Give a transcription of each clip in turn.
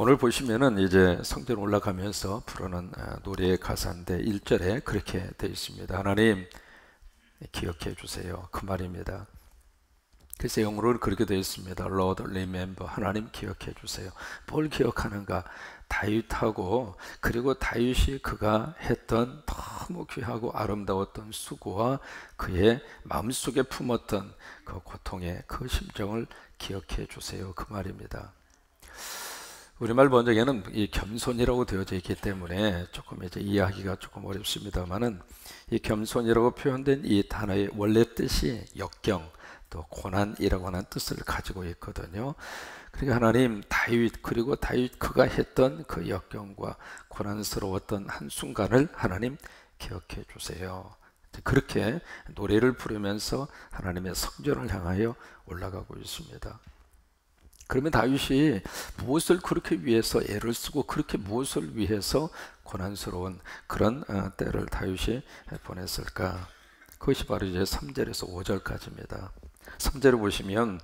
오늘 보시면은 이제 성전 올라가면서 부르는 노래의 가사인데 1절에 그렇게 되어 있습니다. 하나님 기억해 주세요. 그 말입니다. 그래서 영어로는 그렇게 되어 있습니다. Lord remember. 하나님 기억해 주세요. 뭘 기억하는가? 다윗하고 그리고 다윗이 그가 했던 너무 귀하고 아름다웠던 수고와 그의 마음속에 품었던 그 고통의 그 심정을 기억해 주세요. 그 말입니다. 우리말 번역에는 이 겸손이라고 되어져 있기 때문에 조금 이제 이해하기가 조금 어렵습니다만은 이 겸손이라고 표현된 이 단어의 원래 뜻이 역경 또 고난이라고 하는 뜻을 가지고 있거든요. 그러니까 하나님 다윗 그리고 다윗 그가 했던 그 역경과 고난스러웠던 한 순간을 하나님 기억해 주세요. 그렇게 노래를 부르면서 하나님의 성전을 향하여 올라가고 있습니다. 그러면 다윗이 무엇을 그렇게 위해서 애를 쓰고 그렇게 무엇을 위해서 고난스러운 그런 때를 다윗이 보냈을까? 그것이 바로 이제 3절에서 5절까지입니다. 3절을 보시면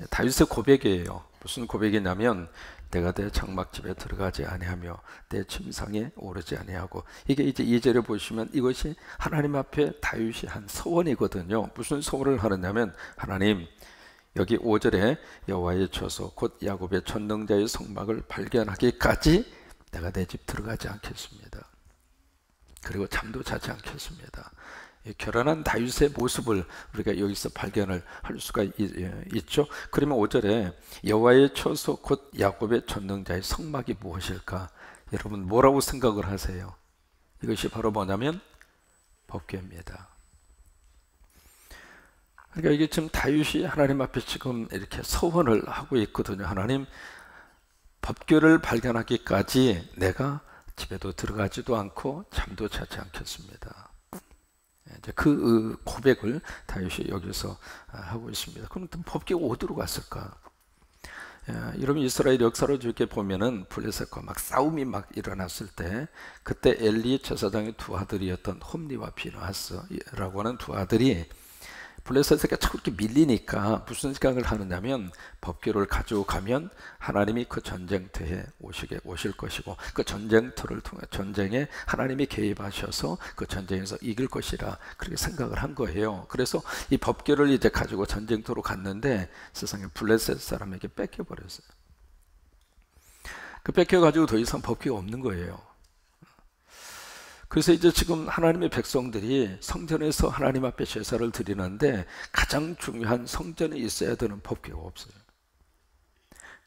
다윗의 고백이에요. 무슨 고백이냐면 내가 내 장막집에 들어가지 아니하며 내 침상에 오르지 아니하고, 이게 이제 2절에 보시면 이것이 하나님 앞에 다윗이 한 서원이거든요. 무슨 서원을 하느냐면 하나님 여기 5절에 여호와의 처소 곧 야곱의 전능자의 성막을 발견하기까지 내가 내 집 들어가지 않겠습니다. 그리고 잠도 자지 않겠습니다. 결혼한 다윗의 모습을 우리가 여기서 발견을 할 수가 있죠. 그러면 5절에 여호와의 처소 곧 야곱의 전능자의 성막이 무엇일까? 여러분 뭐라고 생각을 하세요? 이것이 바로 뭐냐면 법궤입니다. 그러니까 이게 지금 다윗이 하나님 앞에 지금 이렇게 서원을 하고 있거든요. 하나님 법궤를 발견하기까지 내가 집에도 들어가지도 않고 잠도 자지 않겠습니다. 이제 그 고백을 다윗이 여기서 하고 있습니다. 그럼 법궤가 어디로 갔을까? 여러분 이스라엘 역사를 이렇게 보면은 블레셋과 막 싸움이 막 일어났을 때 그때 엘리 제사장의 두 아들이었던 홈리와 비느하스라고 하는 두 아들이 블레셋에게 자꾸 이렇게 밀리니까 무슨 생각을 하느냐면 법궤를 가지고 가면 하나님이 그 전쟁터에 오실 것이고 그 전쟁터를 통해 전쟁에 하나님이 개입하셔서 그 전쟁에서 이길 것이라 그렇게 생각을 한 거예요. 그래서 이 법궤를 이제 가지고 전쟁터로 갔는데 세상에 블레셋 사람에게 뺏겨버렸어요. 그 뺏겨가지고 더 이상 법궤가 없는 거예요. 그래서 이제 지금 하나님의 백성들이 성전에서 하나님 앞에 제사를 드리는데 가장 중요한 성전에 있어야 되는 법궤가 없어요.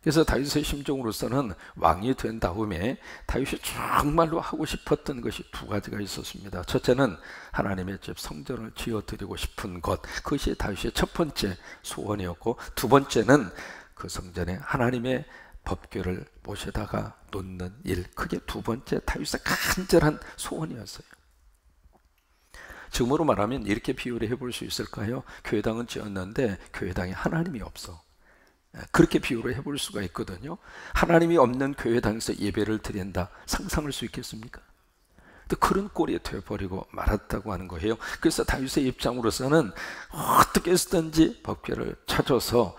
그래서 다윗의 심정으로서는 왕이 된 다음에 다윗이 정말로 하고 싶었던 것이 두 가지가 있었습니다. 첫째는 하나님의 집 성전을 지어드리고 싶은 것, 그것이 다윗의 첫 번째 소원이었고, 두 번째는 그 성전에 하나님의 법궤를 모셔다가 놓는 일, 그게 두 번째 다윗의 간절한 소원이었어요. 지금으로 말하면 이렇게 비유를 해볼 수 있을까요? 교회당은 지었는데 교회당에 하나님이 없어. 그렇게 비유를 해볼 수가 있거든요. 하나님이 없는 교회당에서 예배를 드린다, 상상할 수 있겠습니까? 또 그런 꼴이 되어버리고 말았다고 하는 거예요. 그래서 다윗의 입장으로서는 어떻게 해서든지 법궤를 찾아서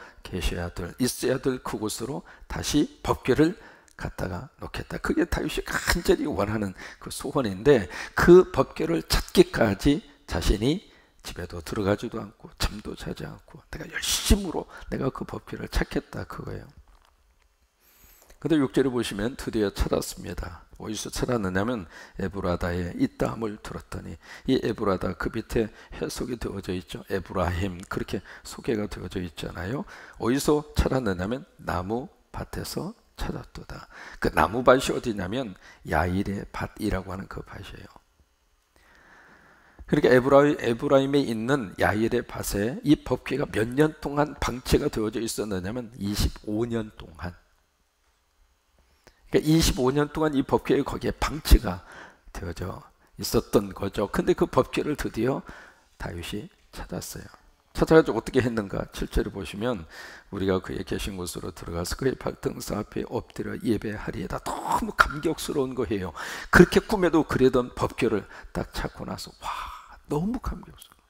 있어야 될 그곳으로 다시 법궤를 갖다가 놓겠다. 그게 다윗이 간절히 원하는 그 소원인데, 그 법궤를 찾기까지 자신이 집에도 들어가지도 않고 잠도 자지 않고 내가 열심으로 내가 그 법궤를 찾겠다 그거예요. 근데 6절에 보시면 드디어 찾았습니다. 어디서 찾았느냐면 에브라다에 있다함을 들었더니, 이 에브라다 그 밑에 해석이 되어져 있죠. 에브라임 그렇게 소개가 되어져 있잖아요. 어디서 찾았느냐면 나무 밭에서 찾았도다. 그 나무 밭이 어디냐면 야일의 밭이라고 하는 그 밭이에요. 그러니까 에브라임에 있는 야일의 밭에 이 법궤가 몇 년 동안 방치가 되어져 있었느냐면 25년 동안. 그러니까 25년 동안 이 법궤가 거기에 방치가 되어져 있었던 거죠. 근데 그 법궤를 드디어 다윗이 찾았어요. 찾아가지고 어떻게 했는가? 7절을 보시면 우리가 그의 계신 곳으로 들어가서 그의 발등상 앞에 엎드려 예배하리에다. 너무 감격스러운 거예요. 그렇게 꿈에도 그리던 법궤를 딱 찾고 나서 와, 너무 감격스러워.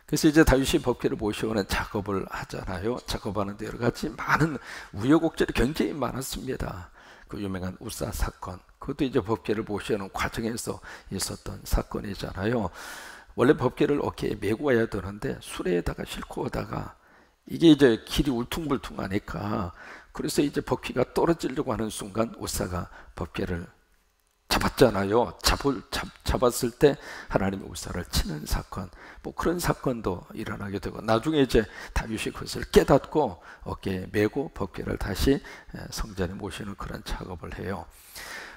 그래서 이제 다윗이 법궤를 모셔오는 작업을 하잖아요. 작업하는데 여러 가지 많은 우여곡절이 굉장히 많았습니다. 그 유명한 우사 사건, 그것도 이제 법궤를 모셔오는 과정에서 있었던 사건이잖아요. 원래 법궤를 어깨에 메고 와야 되는데 수레에다가 싣고 오다가 이게 이제 길이 울퉁불퉁하니까, 그래서 이제 법궤가 떨어지려고 하는 순간 우사가 법궤를 잡았잖아요. 잡았을 때 하나님이 우사를 치는 사건, 뭐 그런 사건도 일어나게 되고, 나중에 이제 다윗이 그것을 깨닫고 어깨에 메고 법궤를 다시 성전에 모시는 그런 작업을 해요.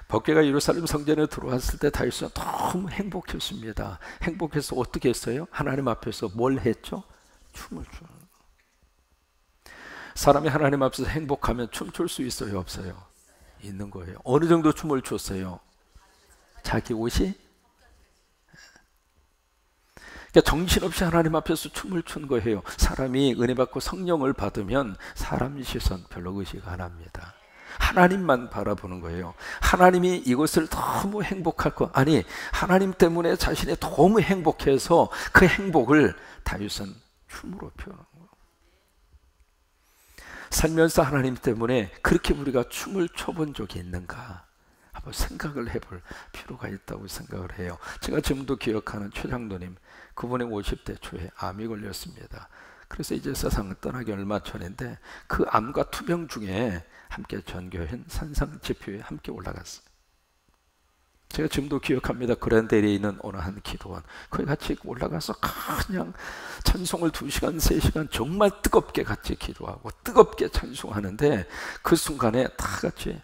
법궤가 예루살렘 성전에 들어왔을 때 다윗은 너무 행복했습니다. 행복해서 어떻게 했어요? 하나님 앞에서 뭘 했죠? 춤을 추는 거예요. 사람이 하나님 앞에서 행복하면 춤출 수 있어요, 없어요? 있는 거예요. 어느 정도 춤을 췄어요? 자기 옷이, 그러니까 정신없이 하나님 앞에서 춤을 춘 거예요. 사람이 은혜 받고 성령을 받으면 사람 시선 별로 의식 안 합니다. 하나님만 바라보는 거예요. 하나님이 이것을 너무 행복할 거, 아니 하나님 때문에 자신이 너무 행복해서 그 행복을 다윗은 춤으로 표현한 거예요. 살면서 하나님 때문에 그렇게 우리가 춤을 춰본 적이 있는가 한번 생각을 해볼 필요가 있다고 생각을 해요. 제가 지금도 기억하는 최장로님, 그분의 50대 초에 암이 걸렸습니다. 그래서 이제 세상을 떠나기 얼마 전인데 그 암과 투병 중에 함께 전교인 산상지표에 함께 올라갔어요. 제가 지금도 기억합니다. 그랜데리에 있는 어느 한 기도원, 거기 같이 올라가서 그냥 찬송을 2시간, 3시간 정말 뜨겁게 같이 기도하고 뜨겁게 찬송하는데, 그 순간에 다 같이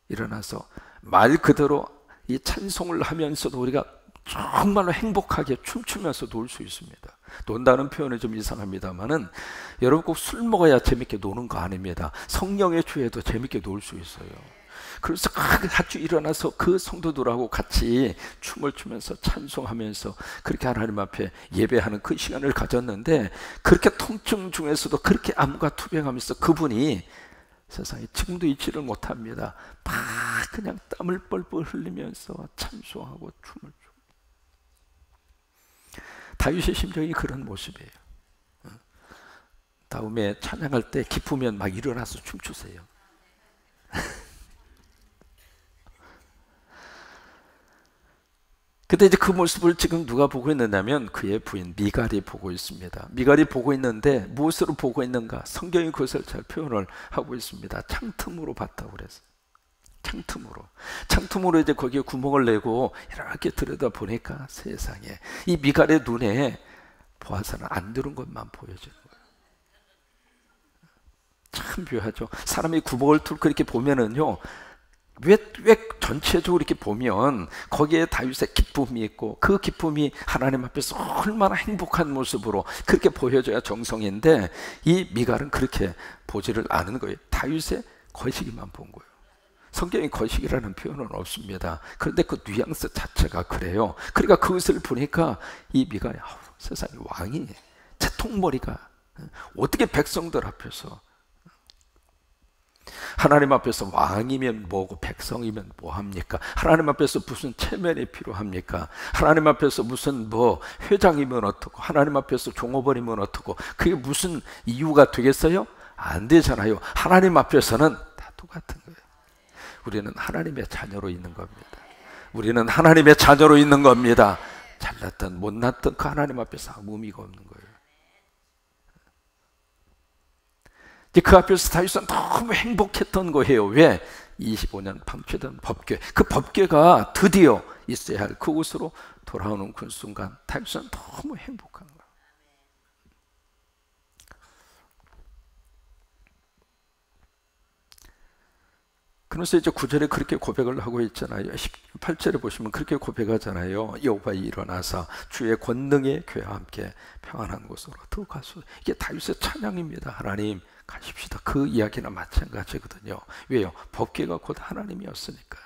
일어나서 말 그대로 이 찬송을 하면서도 우리가 정말로 행복하게 춤추면서 놀 수 있습니다. 논다는 표현이 좀 이상합니다만은, 여러분 꼭 술 먹어야 재밌게 노는 거 아닙니다. 성령의 주에도 재밌게 놀 수 있어요. 그래서 같이 일어나서 그 성도들하고 같이 춤을 추면서 찬송하면서 그렇게 하나님 앞에 예배하는 그 시간을 가졌는데, 그렇게 통증 중에서도 그렇게 암과 투병하면서 그분이 세상에 지금도 잊지를 못합니다. 막 그냥 땀을 뻘뻘 흘리면서 찬송하고 춤을 추고. 다윗의 심정이 그런 모습이에요. 다음에 찬양할 때 기쁘면 막 일어나서 춤추세요. 근데 이제 그 모습을 지금 누가 보고 있느냐면 그의 부인 미갈이 보고 있습니다. 미갈이 보고 있는데 무엇으로 보고 있는가? 성경이 그것을 잘 표현을 하고 있습니다. 창틈으로 봤다고 그랬어요. 창틈으로 이제 거기에 구멍을 내고 이렇게 들여다 보니까 세상에 이 미갈의 눈에 보아서는 안 들은 것만 보여지는 거예요. 참 묘하죠. 사람이 구멍을 뚫고 이렇게 보면은요, 왜 전체적으로 이렇게 보면 거기에 다윗의 기쁨이 있고, 그 기쁨이 하나님 앞에서 얼마나 행복한 모습으로 그렇게 보여져야 정성인데, 이 미갈은 그렇게 보지를 않은 거예요. 다윗의 거시기만 본 거예요. 성경에 거시기라는 표현은 없습니다. 그런데 그 뉘앙스 자체가 그래요. 그러니까 그것을 보니까 이 미갈이 세상에 왕이 채통머리가 어떻게 백성들 앞에서, 하나님 앞에서 왕이면 뭐고 백성이면 뭐합니까? 하나님 앞에서 무슨 체면이 필요합니까? 하나님 앞에서 무슨 뭐 회장이면 어떻고, 하나님 앞에서 종업원이면 어떻고, 그게 무슨 이유가 되겠어요? 안 되잖아요. 하나님 앞에서는 다 똑같은 거예요. 우리는 하나님의 자녀로 있는 겁니다. 우리는 하나님의 자녀로 있는 겁니다. 잘났든 못났든 그 하나님 앞에서 아무 의미가 없는 거예요. 그 앞에서 다윗은 너무 행복했던 거예요. 왜? 25년 방치된 법궤, 그 법궤가 드디어 있어야 할 그곳으로 돌아오는 그 순간 다윗은 너무 행복한 거예요. 그래서 이제 9절에 그렇게 고백을 하고 있잖아요. 18절에 보시면 그렇게 고백하잖아요. 여호와 일어나사 주의 권능의 궤와 함께 평안한 곳으로 들어가소. 이게 다윗의 찬양입니다. 하나님 가십시다. 그 이야기나 마찬가지거든요. 왜요? 법궤가 곧 하나님이었으니까.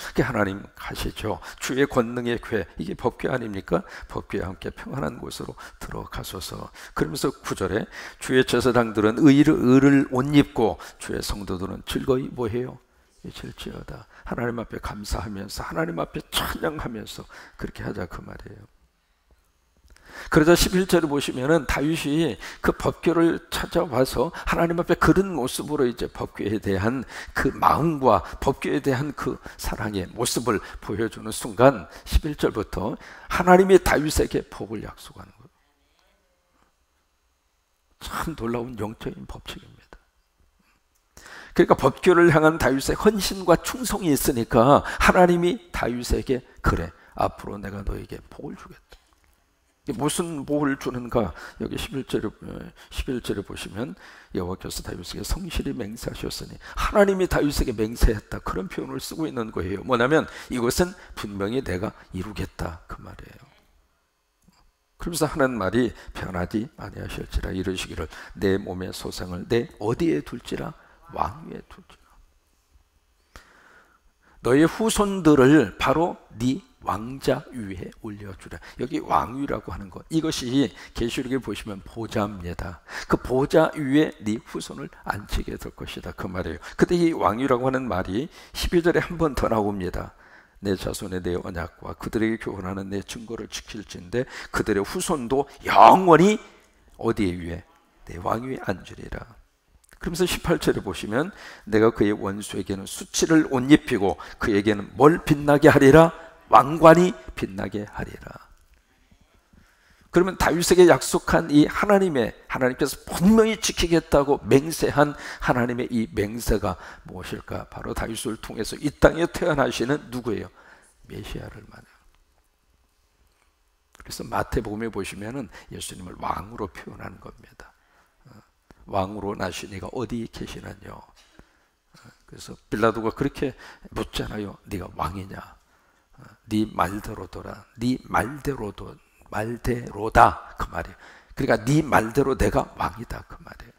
그게 하나님 가시죠. 주의 권능의 궤, 이게 법궤 아닙니까? 법궤와 함께 평안한 곳으로 들어가소서. 그러면서 9절에 주의 제사장들은 의를 옷 입고 주의 성도들은 즐거이 뭐해요? 외칠지어다. 하나님 앞에 감사하면서 하나님 앞에 찬양하면서 그렇게 하자 그 말이에요. 그러자 11절을 보시면은 다윗이 그 법궤를 찾아와서 하나님 앞에 그런 모습으로 이제 법궤에 대한 그 마음과 법궤에 대한 그 사랑의 모습을 보여주는 순간 11절부터 하나님이 다윗에게 복을 약속하는 거예요. 참 놀라운 영적인 법칙입니다. 그러니까 법궤를 향한 다윗의 헌신과 충성이 있으니까 하나님이 다윗에게 그래, 앞으로 내가 너에게 복을 주겠다. 무슨 복을 주는가? 여기 11절에 보시면 여호와께서 다윗에게 성실히 맹세하셨으니, 하나님이 다윗에게 맹세했다, 그런 표현을 쓰고 있는 거예요. 뭐냐면 이것은 분명히 내가 이루겠다, 그 말이에요. 그러면서 하는 말이 변하지 아니하실지라 이르시기를 내 몸의 소생을 내 어디에 둘지라? 왕 위에 둘지라. 너의 후손들을 바로 네 왕자 위에 올려주라. 여기 왕위라고 하는 것, 이것이 계시록에 보시면 보좌입니다. 그 보좌 위에 네 후손을 앉히게 될 것이다, 그 말이에요. 근데 이 왕위라고 하는 말이 12절에 한 번 더 나옵니다. 내 자손의 내 언약과 그들에게 교훈하는 내 증거를 지킬진대 그들의 후손도 영원히 어디에 위에? 내 왕위에 앉으리라. 그러면서 18절에 보시면 내가 그의 원수에게는 수치를 옷 입히고 그에게는 뭘 빛나게 하리라? 왕관이 빛나게 하리라. 그러면 다윗에게 약속한 이 하나님께서 분명히 지키겠다고 맹세한 하나님의 이 맹세가 무엇일까? 바로 다윗을 통해서 이 땅에 태어나시는 누구예요? 메시아를 말해요. 그래서 마태복음에 보시면은 예수님을 왕으로 표현하는 겁니다. 왕으로 나신 이가 어디 계시느냐. 그래서 빌라도가 그렇게 묻잖아요. 네가 왕이냐? 네 말대로더라. 네 말대로다, 그 말이에요. 그러니까 네 말대로 내가 왕이다, 그 말이에요.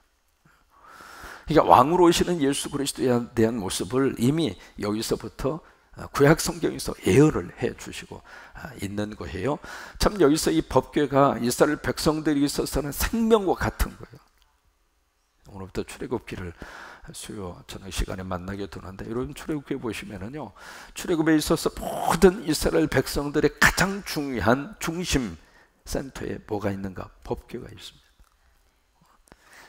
그러니까 왕으로 오시는 예수 그리스도에 대한 모습을 이미 여기서부터 구약 성경에서 예언을 해 주시고 있는 거예요. 참 여기서 이 법궤가 이스라엘 백성들이 있어서는 생명과 같은 거예요. 오늘부터 출애굽기를 수요 저녁 시간에 만나게 되는데, 여러분 출애굽기에 보시면은요, 출애굽에 있어서 모든 이스라엘 백성들의 가장 중요한 중심 센터에 뭐가 있는가? 법궤가 있습니다.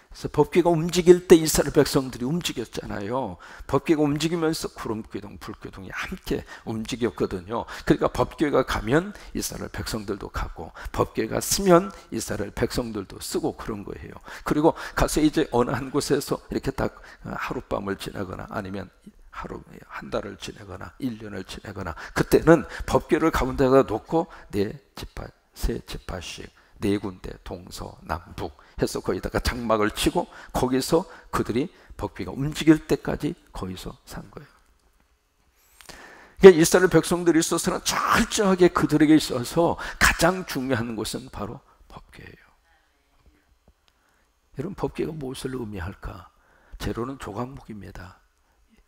그래서 법궤가 움직일 때 이스라엘 백성들이 움직였잖아요. 법궤가 움직이면서 구름기둥, 불기둥이 함께 움직였거든요. 그러니까 법궤가 가면 이스라엘 백성들도 가고, 법궤가 쓰면 이스라엘 백성들도 쓰고, 그런 거예요. 그리고 가서 이제 어느 한 곳에서 이렇게 딱 하룻밤을 지내거나 아니면 한 달을 지내거나 1년을 지내거나, 그때는 법궤를 가운데다 놓고 세 지파씩 네 군데 동서남북 해서 거기다가 장막을 치고 거기서 그들이 법궤가 움직일 때까지 거기서 산 거예요. 그러니까 이스라엘 백성들이 있어서는 철저하게 그들에게 있어서 가장 중요한 것은 바로 법궤예요. 여러분, 법궤가 무엇을 의미할까? 재료는 조각목입니다.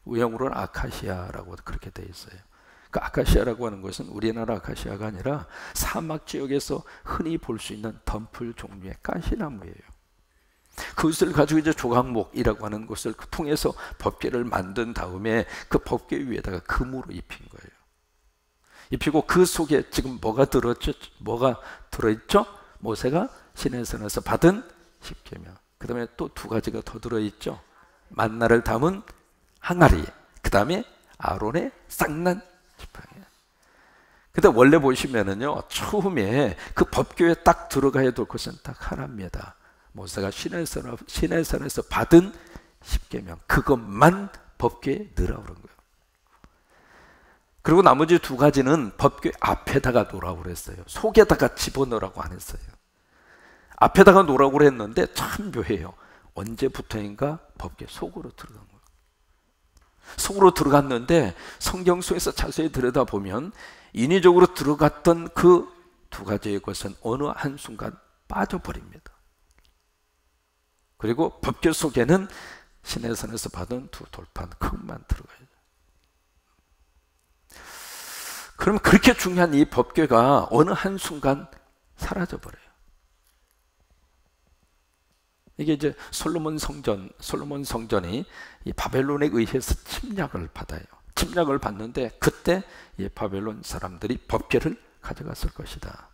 우영으로는 아카시아라고 그렇게 되어 있어요. 그 아카시아라고 하는 것은 우리나라 아카시아가 아니라 사막 지역에서 흔히 볼 수 있는 덤풀 종류의 가시나무예요. 그것을 가지고 이제 조각목이라고 하는 것을 통해서 법궤를 만든 다음에 그 법궤 위에다가 금으로 입힌 거예요. 입히고 그 속에 지금 뭐가 들어있죠? 모세가 시내산에서 받은 십계명. 그 다음에 또 두 가지가 더 들어있죠. 만나를 담은 항아리, 그 다음에 아론의 쌍난 지팡이. 근데 원래 보시면은요, 처음에 그 법궤에 딱 들어가야 될 것은 딱 하나입니다. 모세가 시내산에서 받은 십계명, 그것만 법궤에 넣으라고 그런 거예요. 그리고 나머지 두 가지는 법궤 앞에다가 놓으라고 그랬어요. 속에다가 집어넣으라고 안 했어요. 앞에다가 놓으라고 그랬는데 참 묘해요. 언제부터인가 법궤 속으로 들어간 거예요. 속으로 들어갔는데 성경 속에서 자세히 들여다보면 인위적으로 들어갔던 그 두 가지의 것은 어느 한순간 빠져버립니다. 그리고 법궤 속에는 시내산에서 받은 두 돌판 그것만 들어가요. 그럼 그렇게 중요한 이 법궤가 어느 한순간 사라져버려요. 이게 이제 솔로몬 성전이 이 바벨론에 의해서 침략을 받아요. 침략을 받는데 그때 이 바벨론 사람들이 법궤를 가져갔을 것이다.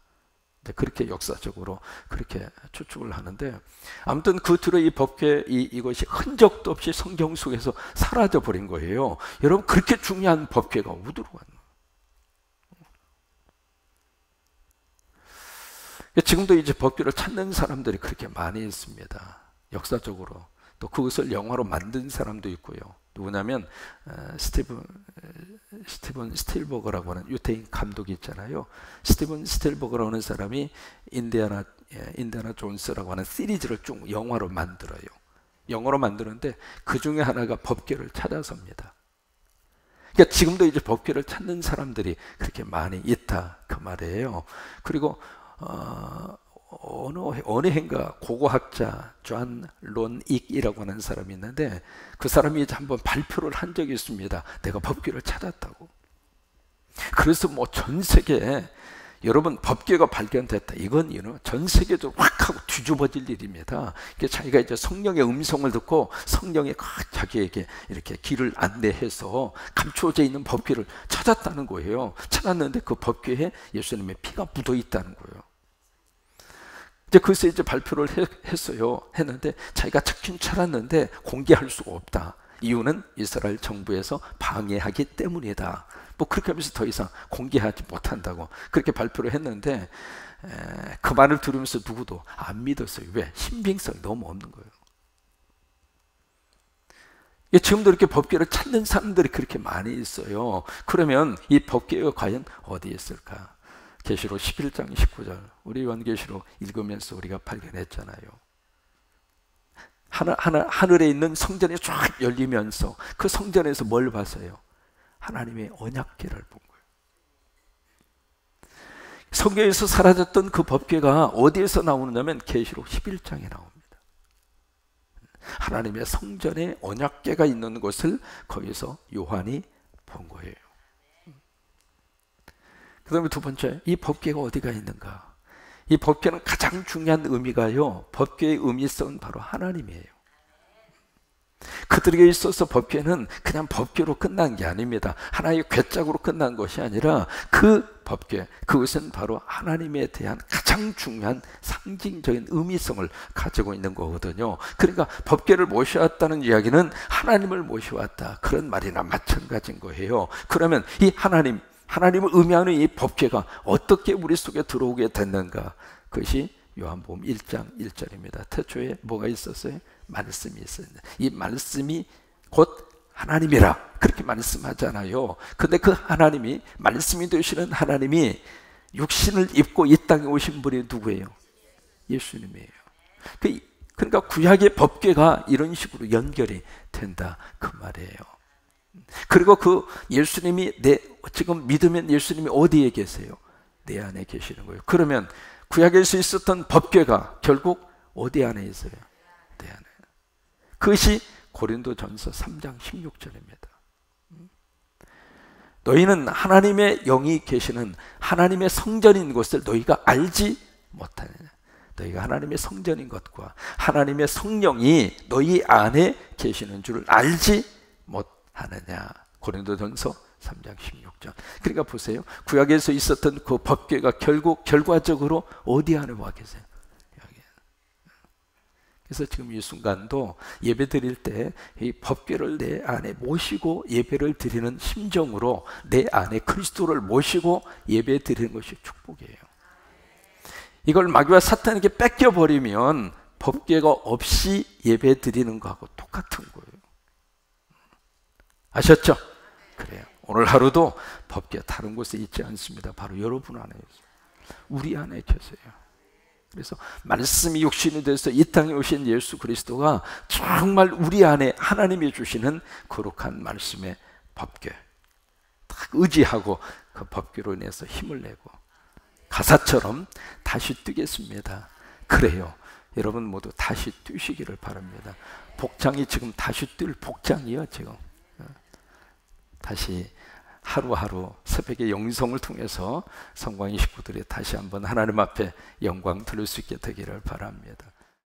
그렇게 역사적으로 그렇게 추측을 하는데, 아무튼 그 뒤로 이 법궤 이것이 흔적도 없이 성경 속에서 사라져 버린 거예요. 여러분, 그렇게 중요한 법궤가 어디로 갔나? 지금도 이제 법궤를 찾는 사람들이 그렇게 많이 있습니다. 역사적으로. 또 그것을 영화로 만든 사람도 있고요. 누구냐면 스티븐 스틸버거라고 하는 유태인 감독이 있잖아요. 스티븐 스틸버거라고 하는 사람이 인디아나 존스라고 하는 시리즈를 쭉 영화로 만들어요. 영화로 만드는데 그 중에 하나가 법궤를 찾아서입니다. 그러니까 지금도 이제 법궤를 찾는 사람들이 그렇게 많이 있다, 그 말이에요. 그리고 어느 해인가 고고학자 존 론익이라고 하는 사람이 있는데, 그 사람이 이제 한번 발표를 한 적이 있습니다. 내가 법궤를 찾았다고. 그래서 뭐 전 세계에, 여러분, 법궤가 발견됐다, 이건 전 세계적으로 확 하고 뒤집어질 일입니다. 자기가 이제 성령의 음성을 듣고 성령이 자기에게 이렇게 길을 안내해서 감추어져 있는 법궤를 찾았다는 거예요. 찾았는데 그 법궤에 예수님의 피가 묻어 있다는 거예요. 이제 그래서 이제 발표를 했는데 자기가 찾긴 찾았는데 공개할 수가 없다. 이유는 이스라엘 정부에서 방해하기 때문이다. 뭐 그렇게 하면서 더 이상 공개하지 못한다고 그렇게 발표를 했는데, 그 말을 들으면서 누구도 안 믿었어요. 왜? 신빙성이 너무 없는 거예요. 지금도 이렇게 법궤를 찾는 사람들이 그렇게 많이 있어요. 그러면 이 법궤가 과연 어디에 있을까? 계시록 11장 19절, 우리 요한계시록 읽으면서 우리가 발견했잖아요. 하늘에 있는 성전이 쫙 열리면서 그 성전에서 뭘 봤어요? 하나님의 언약궤를 본 거예요. 성경에서 사라졌던 그 법궤가 어디에서 나오느냐면 계시록 11장에 나옵니다. 하나님의 성전에 언약궤가 있는 것을 거기서 요한이 본 거예요. 그 다음에 두 번째, 이 법궤가 어디가 있는가? 이 법궤는 가장 중요한 의미가요, 법궤의 의미성은 바로 하나님이에요. 그들에게 있어서 법궤는 그냥 법궤로 끝난 게 아닙니다. 하나의 궤짝으로 끝난 것이 아니라 그 법궤, 그것은 바로 하나님에 대한 가장 중요한 상징적인 의미성을 가지고 있는 거거든요. 그러니까 법궤를 모셔왔다는 이야기는 하나님을 모셔왔다, 그런 말이나 마찬가지인 거예요. 그러면 이 하나님을 의미하는 이 법궤가 어떻게 우리 속에 들어오게 됐는가? 그것이 요한복음 1장 1절입니다. 태초에 뭐가 있었어요? 말씀이 있었는데 이 말씀이 곧 하나님이라 그렇게 말씀하잖아요. 근데 그 하나님이, 말씀이 되시는 하나님이 육신을 입고 이 땅에 오신 분이 누구예요? 예수님이에요. 그러니까 구약의 법궤가 이런 식으로 연결이 된다, 그 말이에요. 그리고 그 예수님이 지금 믿으면 예수님이 어디에 계세요? 내 안에 계시는 거예요. 그러면 구약에서 있었던 법궤가 결국 어디 안에 있어요? 내 안에. 그것이 고린도전서 3장 16절입니다. 너희는 하나님의 영이 계시는 하나님의 성전인 것을 너희가 알지 못하느냐. 너희가 하나님의 성전인 것과 하나님의 성령이 너희 안에 계시는 줄을 알지 못하느냐. 고린도전서 3장 16절. 그러니까 보세요. 구약에서 있었던 그 법궤가 결국 결과적으로 어디 안에 와 계세요? 여기. 그래서 지금 이 순간도 예배 드릴 때 이 법궤를 내 안에 모시고 예배를 드리는 심정으로 내 안에 그리스도를 모시고 예배 드리는 것이 축복이에요. 이걸 마귀와 사탄에게 뺏겨버리면 법궤가 없이 예배 드리는 거하고 똑같은 거예요. 아셨죠? 그래요. 오늘 하루도 법궤 다른 곳에 있지 않습니다. 바로 여러분 안에 있어요. 우리 안에 계세요. 그래서 말씀이 육신이 돼서 이 땅에 오신 예수 그리스도가 정말 우리 안에 하나님이 주시는 거룩한 말씀의 법궤 딱 의지하고 그 법궤로 인해서 힘을 내고 가사처럼 다시 뛰겠습니다. 그래요. 여러분 모두 다시 뛰시기를 바랍니다. 복장이 지금 다시 뛸 복장이요. 지금 다시 하루하루 새벽의 영성을 통해서 성광의 식구들이 다시 한번 하나님 앞에 영광 들을 수 있게 되기를 바랍니다.